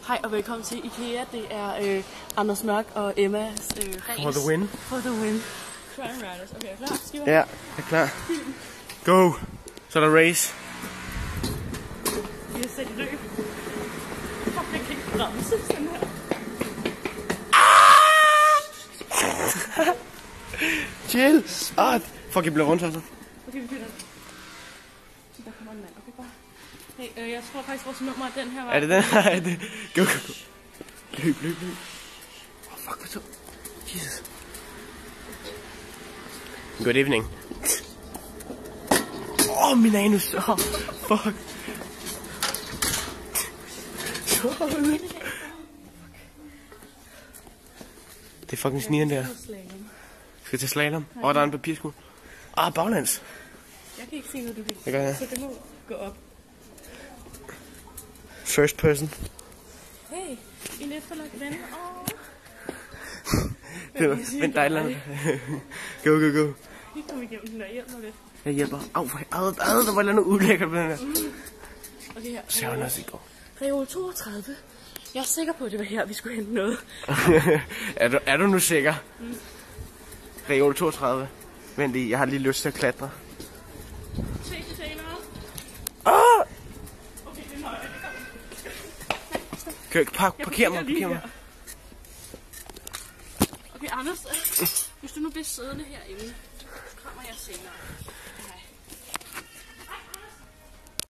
Hej og velkommen til IKEA. Det er Anders Mørk og Emmas race. For the win. For the win. Crime Riders. Okay, er klar? Skal vi? Ja, jeg er klar. Go! Så er der race. Vi har sat i løb. Fuck, jeg kan ikke bremse sådan her. Chill! Fuck, jeg bliver rundt altså. Okay, vi finder den. Der kommer en mand. Okay, bare. Hey, jeg tror faktisk, vores nummer er den her vej. Er det den? Nej, det. Go. Løb. Fuck, hvad så? Jesus. Good evening. Min anus. Fuck. Det er fucking snigeren der. Skal til slalom? Der er en papirskud. Baglands. Jeg kan ikke se noget, du kan. Det gør jeg. Så det må gå op. First person. Hey, en efterladt ven. Vent, der er et eller andet. Go. Vi kommer igennem den der. Hjælp mig lidt. Jeg hjælper. Der var et eller andet ulækkert på den der. Okay, her. Så var også i går. Reol 32. Jeg er sikker på, at det var her, vi skulle hente noget. er du nu sikker? Reol 32. Vent lige, jeg har lige lyst til at klatre. Se det senere. Okay, det er nøje. Parker mig. Okay, Anders, hvis du nu bliver siddende herinde, så kommer jeg senere.